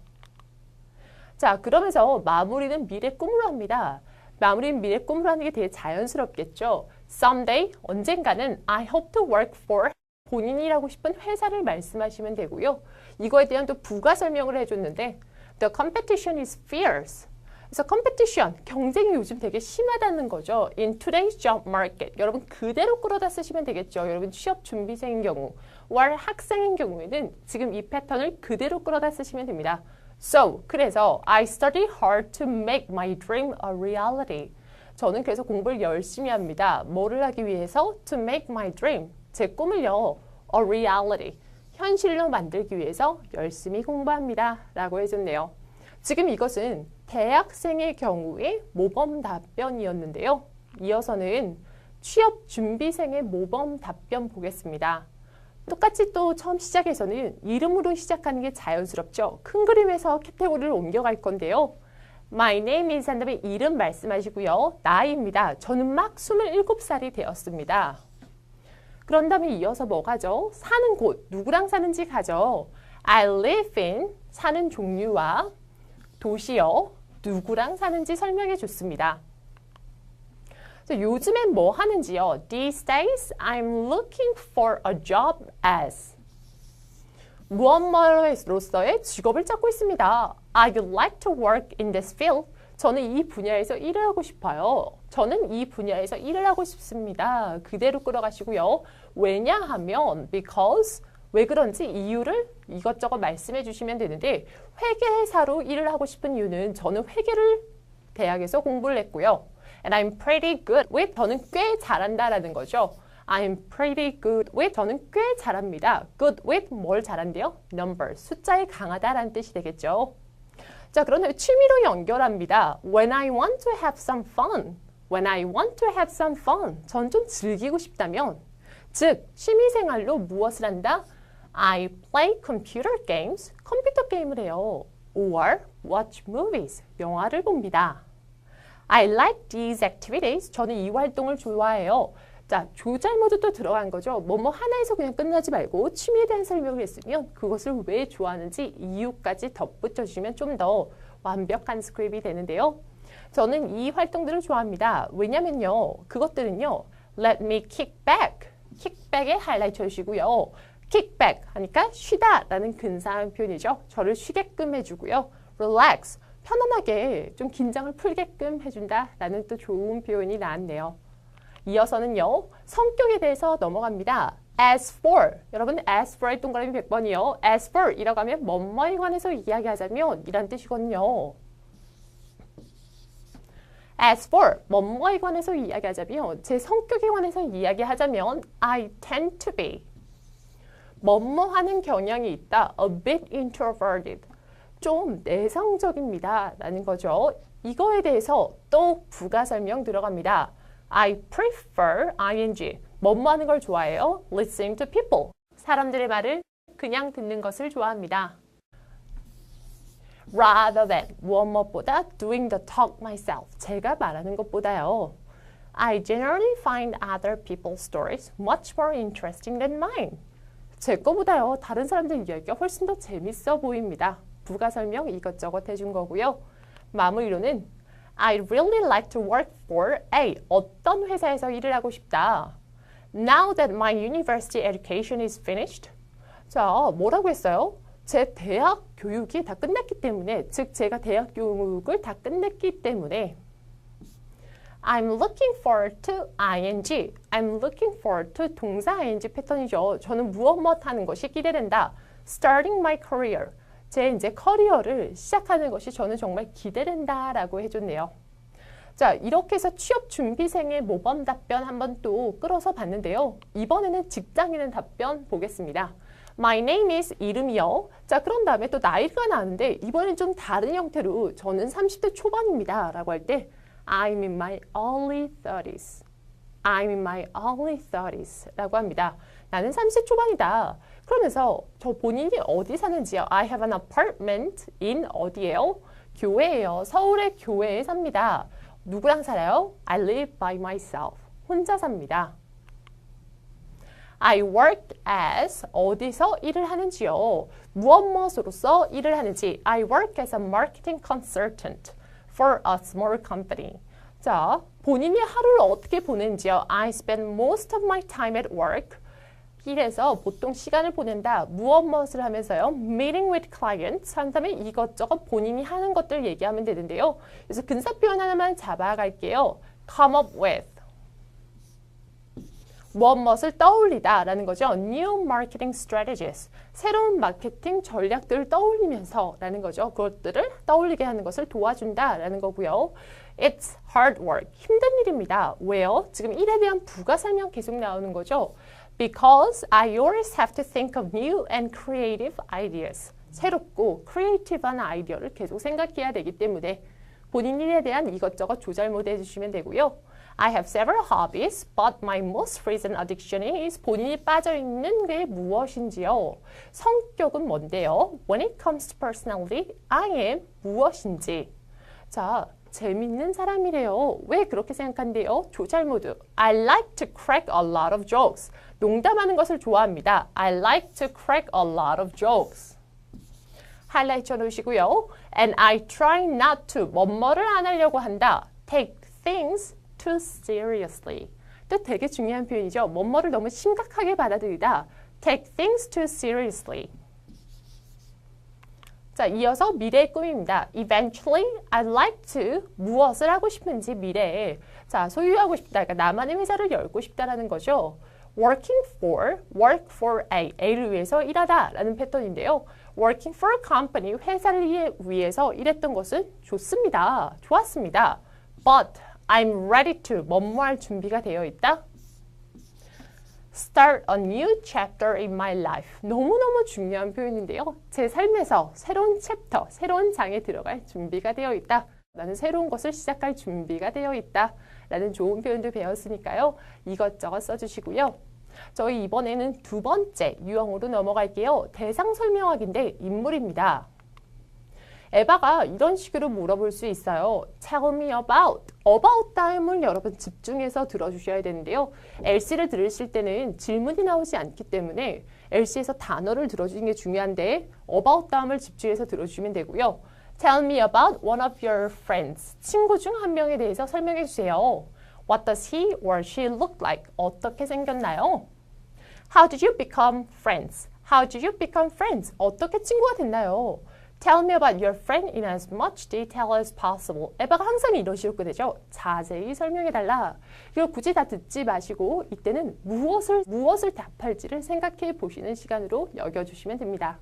자, 그러면서 마무리는 미래 꿈으로 합니다. 마무리는 미래 꿈으로 하는 게 되게 자연스럽겠죠. Someday, 언젠가는 I hope to work for 본인이 일하고 싶은 회사를 말씀하시면 되고요. 이거에 대한 또 부가 설명을 해줬는데 The competition is fierce. 그래서 competition, 경쟁이 요즘 되게 심하다는 거죠. In today's job market. 여러분 그대로 끌어다 쓰시면 되겠죠. 여러분 취업 준비생인 경우, 월 학생인 경우에는 지금 이 패턴을 그대로 끌어다 쓰시면 됩니다. So, 그래서 I study hard to make my dream a reality. 저는 그래서 공부를 열심히 합니다. 뭐를 하기 위해서? To make my dream. 제 꿈을요. A reality. 현실로 만들기 위해서 열심히 공부합니다. 라고 해줬네요. 지금 이것은 대학생의 경우의 모범 답변이었는데요. 이어서는 취업 준비생의 모범 답변 보겠습니다. 똑같이 또 처음 시작에서는 이름으로 시작하는 게 자연스럽죠. 큰 그림에서 카테고리를 옮겨갈 건데요. My name is 한 다음에 이름 말씀하시고요. 나이입니다. 저는 막 27살이 되었습니다. 그런 다음에 이어서 뭐 가죠? 사는 곳, 누구랑 사는지 가죠. I live in, 사는 종류와 도시요, 누구랑 사는지 설명해 줬습니다. 요즘엔 뭐 하는지요? These days, I'm looking for a job as. 무엇뭐로서의 직업을 찾고 있습니다. I'd like to work in this field. 저는 이 분야에서 일을 하고 싶어요. 저는 이 분야에서 일을 하고 싶습니다. 그대로 끌어가시고요. 왜냐하면 because 왜 그런지 이유를 이것저것 말씀해 주시면 되는데 회계사로 일을 하고 싶은 이유는 저는 회계를 대학에서 공부를 했고요. And I'm pretty good with 저는 꽤 잘한다라는 거죠. I'm pretty good with 저는 꽤 잘합니다. Good with 뭘 잘한대요? Number 숫자에 강하다라는 뜻이 되겠죠. 자, 그런데 취미로 연결합니다. When I want to have some fun. When I want to have some fun. 전 좀 즐기고 싶다면 즉 취미생활로 무엇을 한다? I play computer games. 컴퓨터 게임을 해요. Or watch movies. 영화를 봅니다. I like these activities. 저는 이 활동을 좋아해요. 자, 조잘모드 또 들어간 거죠. 뭐뭐 하나에서 그냥 끝나지 말고 취미에 대한 설명을 했으면 그것을 왜 좋아하는지 이유까지 덧붙여 주시면 좀 더 완벽한 스크립이 되는데요. 저는 이 활동들을 좋아합니다. 왜냐면요. 그것들은요. Let me kick back. kickback에 하이라이트 해주시고요. kick back 하니까 쉬다 라는 근사한 표현이죠. 저를 쉬게끔 해주고요. relax. 편안하게 좀 긴장을 풀게끔 해준다 라는 또 좋은 표현이 나왔네요. 이어서는요. 성격에 대해서 넘어갑니다. As for. 여러분 as for의 동그라미 100번이요. As for 이라고 하면 뭐뭐에 관해서 이야기하자면 이란 뜻이거든요. As for 뭐뭐에 관해서 이야기하자면 제 성격에 관해서 이야기하자면 I tend to be 뭐뭐 하는 경향이 있다. A bit introverted. 좀 내성적입니다. 라는 거죠. 이거에 대해서 또 부가 설명 들어갑니다. I prefer ing. 뭐뭐 하는 걸 좋아해요? Listening to people. 사람들의 말을 그냥 듣는 것을 좋아합니다. Rather than 무엇보다 doing the talk myself. 제가 말하는 것보다요. I generally find other people's stories much more interesting than mine. 제 거보다요. 다른 사람들 이야기가 훨씬 더 재밌어 보입니다. 부가 설명 이것저것 해준 거고요. 마무리로는 I'd really like to work for A. 어떤 회사에서 일을 하고 싶다. Now that my university education is finished. 자, 뭐라고 했어요? 제 대학 교육이 다 끝났기 때문에, 즉 제가 대학 교육을 다 끝냈기 때문에 I'm looking forward to ing. I'm looking forward to 동사 ing 패턴이죠. 저는 무엇 하는 것이 기대된다. Starting my career. 제 이제 커리어를 시작하는 것이 저는 정말 기대된다 라고 해줬네요. 자, 이렇게 해서 취업 준비생의 모범 답변 한번 또 끌어서 봤는데요. 이번에는 직장인의 답변 보겠습니다. My name is 이름이요. 자, 그런 다음에 또 나이가 나는데 이번엔 좀 다른 형태로 저는 30대 초반입니다 라고 할 때 I'm in my early 30s. I'm in my early 30s 라고 합니다. 나는 30대 초반이다. 그러면서 저 본인이 어디 사는지요? I have an apartment in 어디예요? 교회예요. 서울의 교회에 삽니다. 누구랑 살아요? I live by myself. 혼자 삽니다. I work as 어디서 일을 하는지요? 무엇으로서 일을 하는지 I work as a marketing consultant for a small company. 자, 본인이 하루를 어떻게 보내는지요? I spend most of my time at work. 일에서 보통 시간을 보낸다. 무엇을 하면서요? Meeting with clients. 한 다음에 이것저것 본인이 하는 것들 얘기하면 되는데요. 그래서 근사 표현 하나만 잡아갈게요. Come up with. 무엇을 떠올리다 라는 거죠. New marketing strategies. 새로운 마케팅 전략들을 떠올리면서 라는 거죠. 그것들을 떠올리게 하는 것을 도와준다 라는 거고요. It's hard work. 힘든 일입니다. 왜요? 지금 일에 대한 부가 설명 계속 나오는 거죠. Because I always have to think of new and creative ideas. 새롭고 크리에이티브한 아이디어를 계속 생각해야 되기 때문에 본인 일에 대한 이것저것 조절 모드 해주시면 되고요. I have several hobbies, but my most recent addiction is 본인이 빠져있는 게 무엇인지요. 성격은 뭔데요? When it comes to personality, I am 무엇인지. 자, 재밌는 사람이래요. 왜 그렇게 생각한대요? 조절 모드. I like to crack a lot of jokes. 농담하는 것을 좋아합니다. I like to crack a lot of jokes. 하이라이트 쳐놓으시고요. And I try not to. 뭐뭐를 안 하려고 한다. Take things too seriously. 또 되게 중요한 표현이죠. 뭐뭐를 너무 심각하게 받아들이다. Take things too seriously. 자, 이어서 미래의 꿈입니다. Eventually, I'd like to 무엇을 하고 싶은지 미래에 자, 소유하고 싶다. 그러니까 나만의 회사를 열고 싶다라는 거죠. Working for, work for A, A를 위해서 일하다 라는 패턴인데요. Working for a company, 회사를 위해서 일했던 것은 좋습니다. 좋았습니다. But I'm ready to, 뭐뭐할 준비가 되어 있다. Start a new chapter in my life. 너무너무 중요한 표현인데요. 제 삶에서 새로운 챕터, 새로운 장에 들어갈 준비가 되어 있다. 나는 새로운 것을 시작할 준비가 되어 있다. 라는 좋은 표현도 배웠으니까요. 이것저것 써주시고요. 저희 이번에는 두 번째 유형으로 넘어갈게요. 대상 설명하기인데 인물입니다. 에바가 이런 식으로 물어볼 수 있어요. Tell me about. About 다음을 여러분 집중해서 들어주셔야 되는데요. LC를 들으실 때는 질문이 나오지 않기 때문에 LC에서 단어를 들어주는 게 중요한데 about 다음을 집중해서 들어주시면 되고요. Tell me about one of your friends. 친구 중 한 명에 대해서 설명해 주세요. What does he or she look like? 어떻게 생겼나요? How did you become friends? How did you become friends? 어떻게 친구가 됐나요? Tell me about your friend in as much detail as possible. 에바가 항상 이러시고 되죠. 자세히 설명해달라. 이거 굳이 다 듣지 마시고 이때는 무엇을 답할지를 생각해 보시는 시간으로 여겨주시면 됩니다.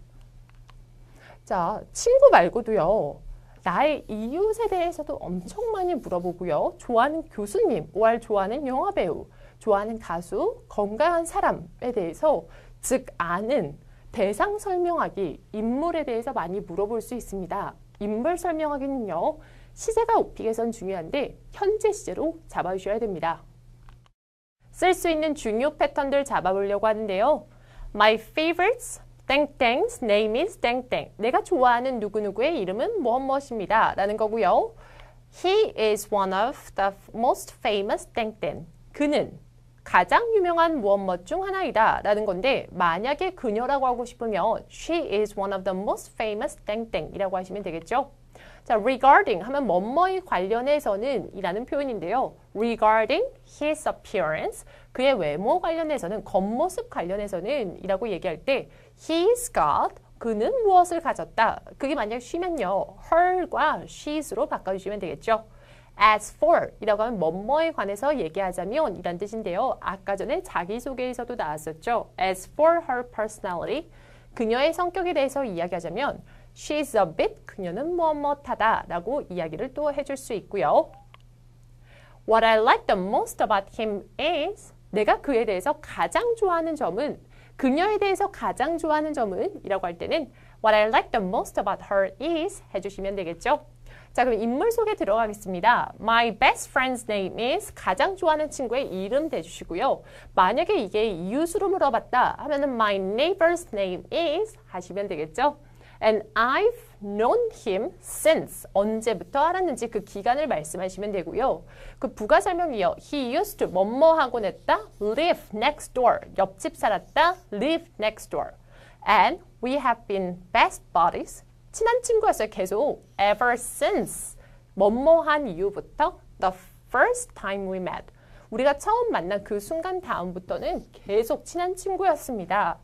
자, 친구 말고도요. 나의 이웃에 대해서도 엄청 많이 물어보고요. 좋아하는 교수님, 좋아하는 영화배우, 좋아하는 가수, 건강한 사람에 대해서 즉 아는 대상 설명하기, 인물에 대해서 많이 물어볼 수 있습니다. 인물 설명하기는요. 시제가 오픽에선 중요한데 현재 시제로 잡아주셔야 됩니다. 쓸 수 있는 중요 패턴들 잡아보려고 하는데요. My favorites, 땡땡's name is 땡땡. 내가 좋아하는 누구누구의 이름은 무엇입니다. 라는 거고요. He is one of the most famous 땡땡. 그는 가장 유명한 무엇 중 하나이다 라는 건데 만약에 그녀라고 하고 싶으면 She is one of the most famous 땡땡 이라고 하시면 되겠죠. 자, regarding 하면 뭐뭐에 관련해서는 이라는 표현인데요. Regarding his appearance 그의 외모 관련해서는 겉모습 관련해서는 이라고 얘기할 때 He's got 그는 무엇을 가졌다. 그게 만약 she면요. her과 she's로 바꿔주시면 되겠죠. As for 이라고 하면 뭐뭐에 관해서 얘기하자면 이란 뜻인데요. 아까 전에 자기소개에서도 나왔었죠. As for her personality 그녀의 성격에 대해서 이야기하자면 She's a bit 그녀는 무엇하다 라고 이야기를 또 해줄 수 있고요. What I like the most about him is 내가 그에 대해서 가장 좋아하는 점은 그녀에 대해서 가장 좋아하는 점은 이라고 할 때는 What I like the most about her is 해주시면 되겠죠. 자, 그럼 인물 소개 들어가겠습니다. My best friend's name is 가장 좋아하는 친구의 이름 대주시고요. 만약에 이게 이웃으로 물어봤다 하면은 my neighbor's name is 하시면 되겠죠. And I've known him since 언제부터 알았는지 그 기간을 말씀하시면 되고요. 그 부가 설명이요. He used to 뭐뭐 하곤 했다. Live next door. 옆집 살았다. Live next door. And we have been best buddies. 친한 친구였어요. 계속 ever since 뭐뭐한 이후부터 the first time we met. 우리가 처음 만난 그 순간 다음부터는 계속 친한 친구였습니다.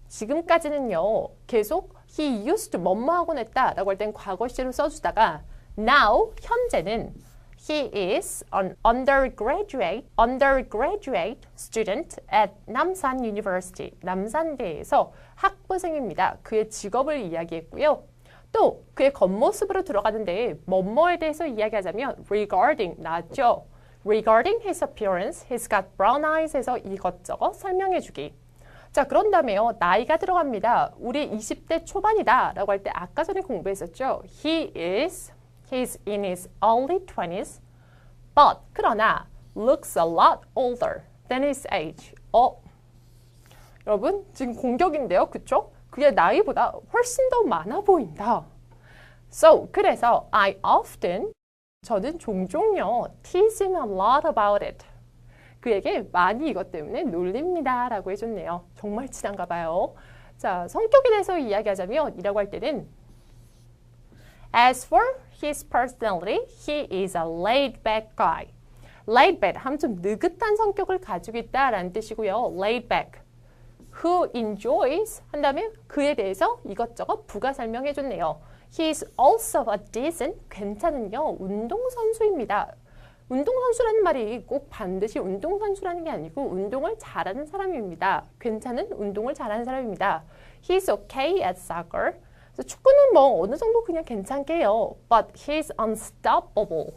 지금까지는요. 계속 he used to 뭐뭐 하곤 했다 라고 할 땐 과거 시제로 써주다가 now 현재는 he is an undergraduate student at 남산 University. 남산대에서 학부생입니다. 그의 직업을 이야기했고요. 또 그의 겉모습으로 들어가는데 뭐뭐에 대해서 이야기하자면 regarding 나왔죠. Regarding his appearance, he's got brown eyes 해서 이것저것 설명해주기. 자, 그런 다음에요. 나이가 들어갑니다. 우리 20대 초반이다 라고 할 때 아까 전에 공부했었죠. He's in his early 20s, but 그러나 looks a lot older than his age. 여러분 지금 공격인데요. 그쵸? 그의 나이보다 훨씬 더 많아 보인다. So, 그래서 저는 종종요. tease him a lot about it. 그에게 많이 이것 때문에 놀립니다 라고 해줬네요. 정말 친한가 봐요. 자, 성격에 대해서 이야기하자면 이라고 할 때는 As for his personality, he is a laid-back guy. laid-back 하면 좀 느긋한 성격을 가지고 있다라는 뜻이고요. laid-back. Who enjoys 한 다음에 그에 대해서 이것저것 부가 설명해줬네요. He is also a decent, 괜찮은요. 운동선수입니다. 운동선수라는 말이 꼭 반드시 운동선수라는 게 아니고 운동을 잘하는 사람입니다. 괜찮은 운동을 잘하는 사람입니다. He's okay at soccer. 축구는 뭐 어느 정도 그냥 괜찮게요. But he's unstoppable.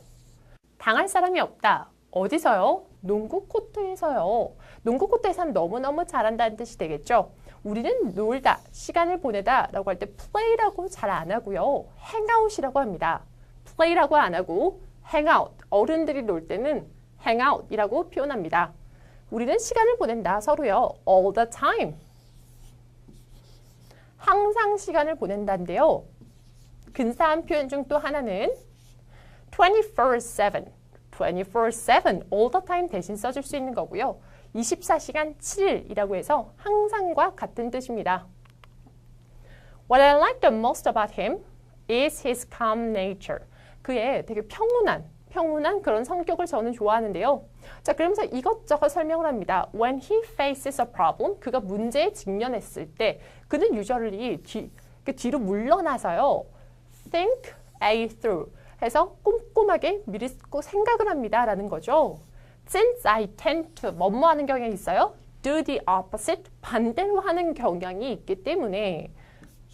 당할 사람이 없다. 어디서요? 농구 코트에서요. 농구 코트에서는 너무너무 잘한다는 뜻이 되겠죠. 우리는 놀다, 시간을 보내다 라고 할 때 play라고 잘 안 하고요. hangout이라고 합니다. play라고 안 하고 hangout, 어른들이 놀 때는 hangout이라고 표현합니다. 우리는 시간을 보낸다, 서로요. all the time. 항상 시간을 보낸다인데요. 근사한 표현 중 또 하나는 24/7. 24/7, all the time 대신 써줄 수 있는 거고요. 24시간 7일이라고 해서 항상과 같은 뜻입니다. What I like the most about him is his calm nature. 그의 되게 평온한 그런 성격을 저는 좋아하는데요. 자, 그러면서 이것저것 설명을 합니다. When he faces a problem, 그가 문제에 직면했을 때 그는 usually 뒤로 물러나서요. Think A through 해서 꼼꼼하게 미리 생각을 합니다 라는 거죠. Since I tend to 뭐뭐 하는 경향이 있어요. Do the opposite, 반대로 하는 경향이 있기 때문에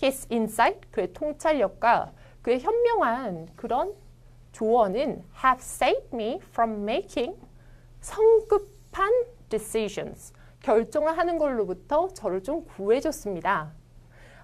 His insight, 그의 통찰력과 그의 현명한 그런 조언은 have saved me from making 성급한 decisions. 결정을 하는 걸로부터 저를 좀 구해줬습니다.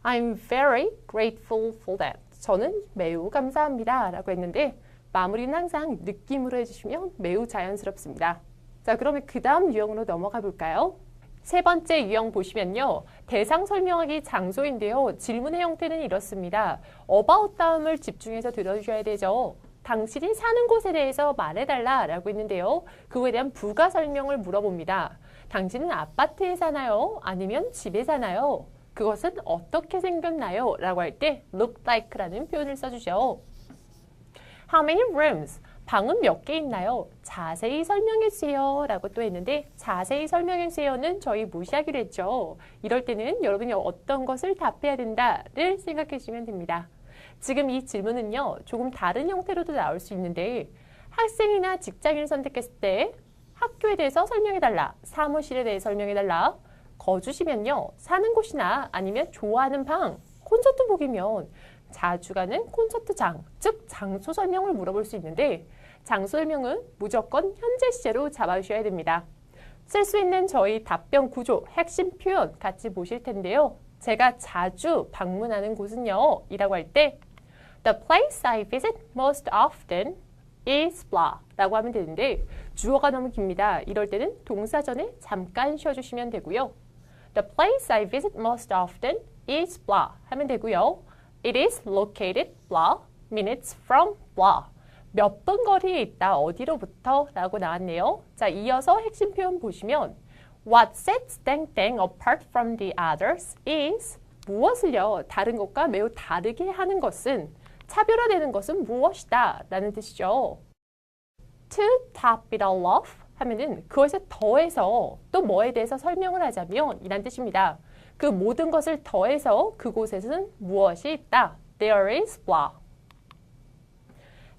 I'm very grateful for that. 저는 매우 감사합니다 라고 했는데 마무리는 항상 느낌으로 해주시면 매우 자연스럽습니다. 자, 그러면 그 다음 유형으로 넘어가 볼까요? 세 번째 유형 보시면요. 대상 설명하기 장소인데요. 질문의 형태는 이렇습니다. about 다음을 집중해서 들어주셔야 되죠. 당신이 사는 곳에 대해서 말해달라 라고 했는데요. 그거에 대한 부가 설명을 물어봅니다. 당신은 아파트에 사나요? 아니면 집에 사나요? 그것은 어떻게 생겼나요? 라고 할 때 look like라는 표현을 써주죠. How many rooms? 방은 몇 개 있나요? 자세히 설명해주세요 라고 또 했는데 자세히 설명해주세요는 저희 무시하기로 했죠. 이럴 때는 여러분이 어떤 것을 답해야 된다를 생각해 주시면 됩니다. 지금 이 질문은요. 조금 다른 형태로도 나올 수 있는데 학생이나 직장인을 선택했을 때 학교에 대해서 설명해달라, 사무실에 대해 설명해달라, 거주시면요. 사는 곳이나 아니면 좋아하는 방, 콘서트복이면 자주 가는 콘서트장, 즉 장소 설명을 물어볼 수 있는데 장소 설명은 무조건 현재 시제로 잡아주셔야 됩니다. 쓸 수 있는 저희 답변 구조, 핵심 표현 같이 보실 텐데요. 제가 자주 방문하는 곳은요. 이라고 할 때 The place I visit most often is blah 라고 하면 되는데 주어가 너무 깁니다. 이럴 때는 동사 전에 잠깐 쉬어주시면 되고요. The place I visit most often is blah 하면 되고요. It is located blah minutes from blah. 몇 분 거리에 있다 어디로부터 라고 나왔네요. 자, 이어서 핵심 표현 보시면 What sets 땡땡 apart from the others is 무엇을요 다른 것과 매우 다르게 하는 것은 차별화되는 것은 무엇이다 라는 뜻이죠. To top it all off 하면은 그것에 더해서 또 뭐에 대해서 설명을 하자면 이란 뜻입니다. 그 모든 것을 더해서 그곳에는 무엇이 있다. There is blah.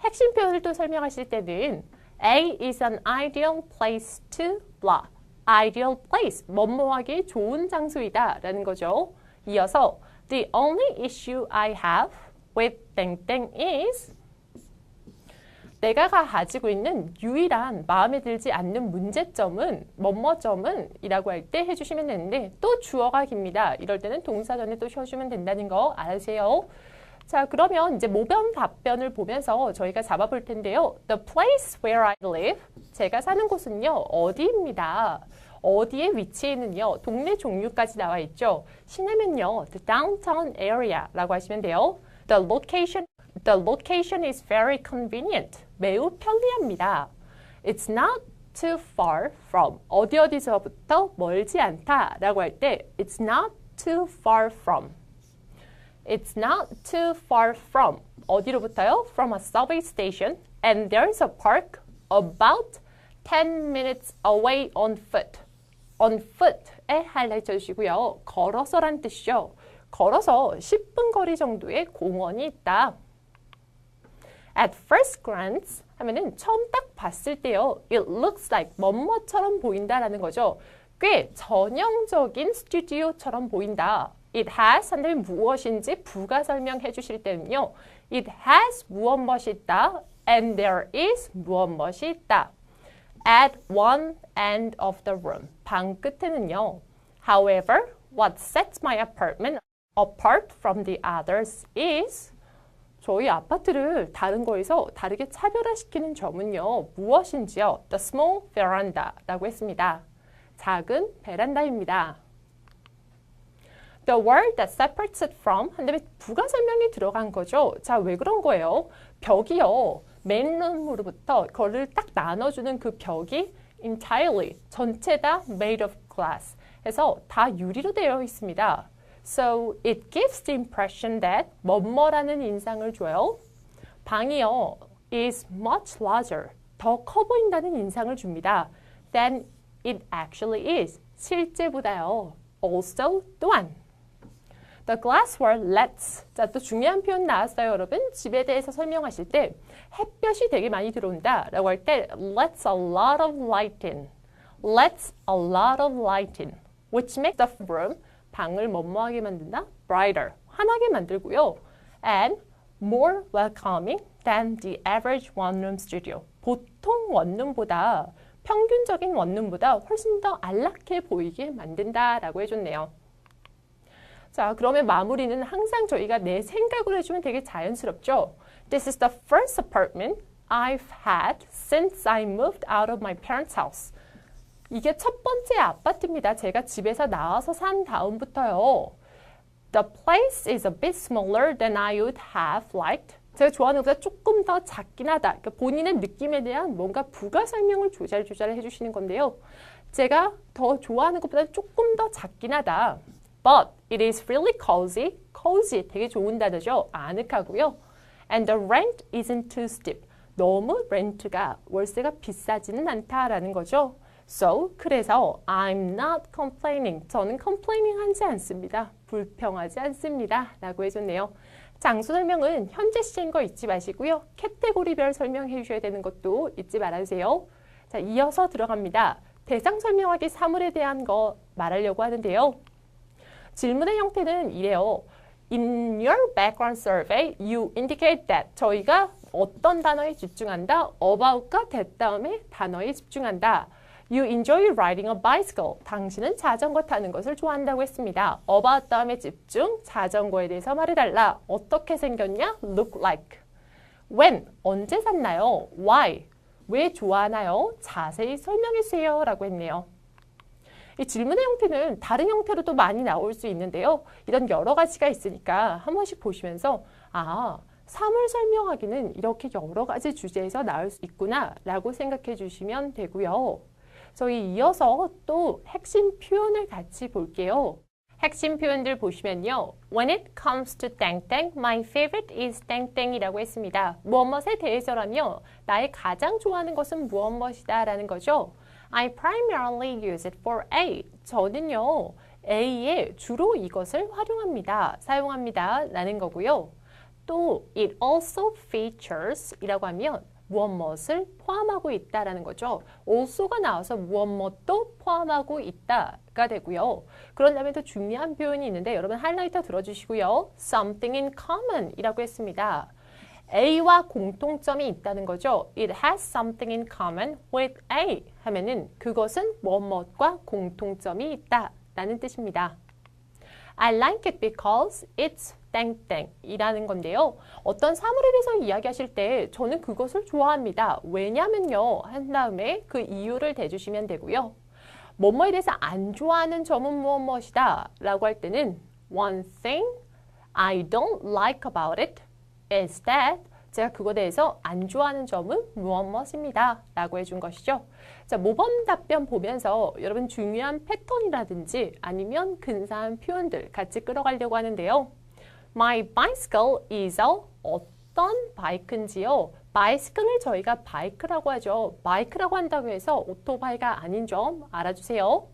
핵심 표현을 또 설명하실 때는 A is an ideal place to blah. Ideal place, 뭐뭐하기 좋은 장소이다 라는 거죠. 이어서 The only issue I have with 땡땡 is 내가 가지고 있는 유일한 마음에 들지 않는 문제점은 뭐뭐점은 이라고 할 때 해주시면 되는데 또 주어가 깁니다. 이럴 때는 동사 전에 또 쉬어주면 된다는 거 알으세요. 자, 그러면 이제 모변 답변을 보면서 저희가 잡아볼 텐데요. The place where I live, 제가 사는 곳은요, 어디입니다. 어디에 위치해 있는요, 동네 종류까지 나와 있죠. 시내면요, the downtown area라고 하시면 돼요. The location is very convenient. 매우 편리합니다. It's not too far from. 어디서부터 멀지 않다라고 할 때 It's not too far from. It's not too far from. 어디로부터요? From a subway station. And there's a park about 10 minutes away on foot. On foot에 하이라이트 해주시고요. 걸어서란 뜻이죠. 걸어서 10분 거리 정도의 공원이 있다. At first glance 하면은 처음 딱 봤을 때요. It looks like 뭐뭐처럼 보인다라는 거죠. 꽤 전형적인 스튜디오처럼 보인다. It has 한다면 무엇인지 부가 설명해 주실 때는요. It has 무엇 있다. And there is 무엇 있다. At one end of the room. 방 끝에는요. However, what sets my apartment apart from the others is 저희 아파트를 다른 거에서 다르게 차별화시키는 점은요. 무엇인지요? The small veranda라고 했습니다. 작은 베란다입니다. The word that separates it from 한 다음에 부가 설명이 들어간 거죠. 자, 왜 그런 거예요? 벽이요. 맨룸으로부터 그거를 딱 나눠주는 그 벽이 entirely 전체 다 made of glass 해서 다 유리로 되어 있습니다. So it gives the impression that 뭐뭐라는 인상을 줘요. 방이요 is much larger 더 커 보인다는 인상을 줍니다. Than it actually is 실제보다요. Also 또한 The glassware lets 자, 또 중요한 표현 나왔어요, 여러분. 집에 대해서 설명하실 때 햇볕이 되게 많이 들어온다 라고 할 때 lets a lot of light in lets a lot of light in which makes the room 방을 뭐뭐하게 만든다? brighter, 환하게 만들고요. And more welcoming than the average one-room studio. 보통 원룸보다, 평균적인 원룸보다 훨씬 더 안락해 보이게 만든다라고 해줬네요. 자, 그러면 마무리는 항상 저희가 내 생각으로 해주면 되게 자연스럽죠. This is the first apartment I've had since I moved out of my parents' house. 이게 첫 번째 아파트입니다. 제가 집에서 나와서 산 다음부터요. The place is a bit smaller than I would have liked. 제가 좋아하는 것보다 조금 더 작긴 하다. 그러니까 본인의 느낌에 대한 뭔가 부가 설명을 조잘조잘 해주시는 건데요. 제가 더 좋아하는 것보다 조금 더 작긴 하다. But it is really cozy. cozy 되게 좋은 단어죠. 아늑하고요. And the rent isn't too steep. 너무 렌트가 월세가 비싸지는 않다라는 거죠. So, 그래서 I'm not complaining. 저는 complaining 하지 않습니다. 불평하지 않습니다. 라고 해줬네요. 장소 설명은 현재 시제인 거 잊지 마시고요. 카테고리별 설명해 주셔야 되는 것도 잊지 말아주세요. 자, 이어서 들어갑니다. 대상 설명하기 사물에 대한 거 말하려고 하는데요. 질문의 형태는 이래요. In your background survey, you indicate that. 저희가 어떤 단어에 집중한다? about과 that 다음에 단어에 집중한다. You enjoy riding a bicycle. 당신은 자전거 타는 것을 좋아한다고 했습니다. about 다음에 집중, 자전거에 대해서 말해달라. 어떻게 생겼냐? look like. when, 언제 샀나요? why, 왜 좋아하나요? 자세히 설명해주세요 라고 했네요. 이 질문의 형태는 다른 형태로도 많이 나올 수 있는데요. 이런 여러 가지가 있으니까 한 번씩 보시면서 삶을 설명하기는 이렇게 여러 가지 주제에서 나올 수 있구나 라고 생각해 주시면 되고요. 저희 이어서 또 핵심 표현을 같이 볼게요. 핵심 표현들 보시면요. When it comes to 땡땡, my favorite is 땡땡이라고 했습니다. 무엇무엇에 대해서라며 나의 가장 좋아하는 것은 무엇무엇이다 라는 거죠. I primarily use it for A. 저는요. A에 주로 이것을 활용합니다. 사용합니다. 라는 거고요. 또 it also features 이라고 하면 무엇무엇을 포함하고 있다라는 거죠. also가 나와서 무엇무엇도 포함하고 있다가 되고요. 그런 다음에 또 중요한 표현이 있는데 여러분 하이라이터 들어주시고요. something in common 이라고 했습니다. A와 공통점이 있다는 거죠. It has something in common with A 하면은 그것은 무엇무엇과 공통점이 있다라는 뜻입니다. I like it because it's 땡땡이라는 건데요. 어떤 사물에 대해서 이야기하실 때 저는 그것을 좋아합니다. 왜냐면요 한 다음에 그 이유를 대주시면 되고요. 뭐뭐에 대해서 안 좋아하는 점은 무엇무엇이다 라고 할 때는 One thing I don't like about it is that 제가 그거에 대해서 안 좋아하는 점은 무엇무엇입니다 라고 해준 것이죠. 자, 모범 답변 보면서 여러분 중요한 패턴이라든지 아니면 근사한 표현들 같이 끌어가려고 하는데요. My bicycle is a 어떤 바이크인지요. 바이스클을 저희가 바이크라고 하죠. 바이크라고 한다고 해서 오토바이가 아닌 점 알아주세요.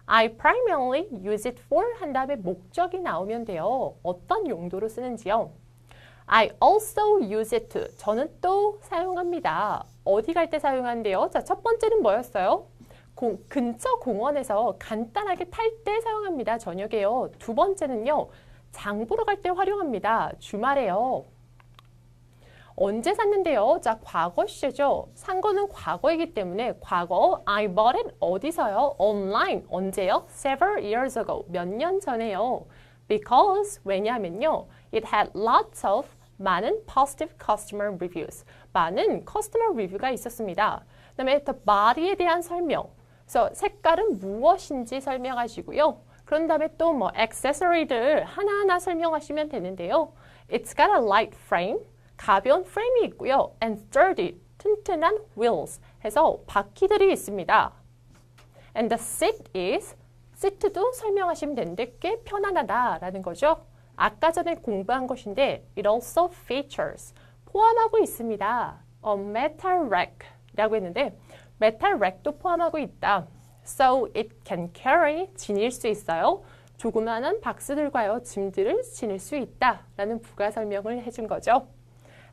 I primarily use it for 한 다음에 목적이 나오면 돼요. 어떤 용도로 쓰는지요. I also use it to. 저는 또 사용합니다. 어디 갈 때 사용한대요? 자, 첫 번째는 뭐였어요? 근처 공원에서 간단하게 탈 때 사용합니다. 저녁에요. 두 번째는요. 장 보러 갈 때 활용합니다. 주말에요. 언제 샀는데요? 자, 과거 시제죠. 산 거는 과거이기 때문에 과거 I bought it 어디서요? online. 언제요? Several years ago. 몇 년 전에요. Because 왜냐하면요. It had lots of 많은 positive customer reviews. 많은 customer review가 있었습니다. 그 다음에 the body에 대한 설명. 그래서 색깔은 무엇인지 설명하시고요. 그런 다음에 또 뭐 액세서리들 하나하나 설명하시면 되는데요. It's got a light frame. 가벼운 프레임이 있고요. And sturdy. 튼튼한 wheels. 해서 바퀴들이 있습니다. And the seat is 시트도 설명하시면 되는데 꽤 편안하다라는 거죠. 아까 전에 공부한 것인데 it also features. 포함하고 있습니다. A metal rack 이라고 했는데 metal rack도 포함하고 있다. So it can carry, 지닐 수 있어요. 조그마한 박스들과요, 짐들을 지닐 수 있다 라는 부가 설명을 해준 거죠.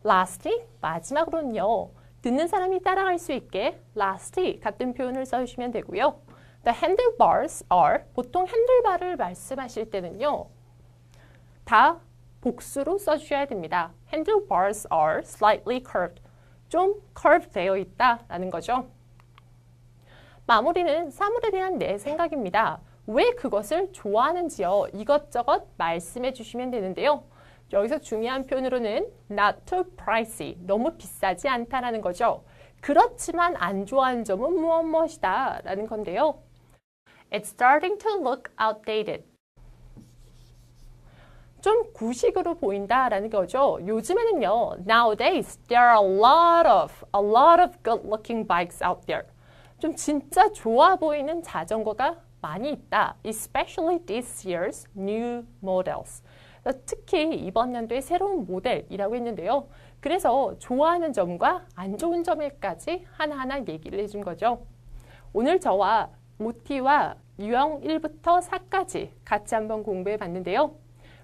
Lastly, 마지막으로는요. 듣는 사람이 따라갈 수 있게 lastly 같은 표현을 써주시면 되고요. The handlebars are, 보통 핸들바를 말씀하실 때는요. 다 복수로 써주셔야 됩니다. Handlebars are slightly curved. 좀 curved 되어 있다 라는 거죠. 마무리는 사물에 대한 내 생각입니다. 왜 그것을 좋아하는지요? 이것저것 말씀해 주시면 되는데요. 여기서 중요한 표현으로는 not too pricey, 너무 비싸지 않다라는 거죠. 그렇지만 안 좋아하는 점은 무엇이다 라는 건데요. It's starting to look outdated. 좀 구식으로 보인다라는 거죠. 요즘에는요. Nowadays, there are a lot of good-looking bikes out there. 좀 진짜 좋아 보이는 자전거가 많이 있다. Especially this year's new models. 특히 이번 연도의 새로운 모델이라고 했는데요. 그래서 좋아하는 점과 안 좋은 점까지 하나하나 얘기를 해준 거죠. 오늘 저와 OT와 유형 1부터 4까지 같이 한번 공부해 봤는데요.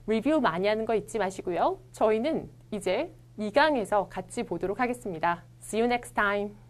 리뷰 많이 하는 거 잊지 마시고요. 저희는 이제 2강에서 같이 보도록 하겠습니다. See you next time.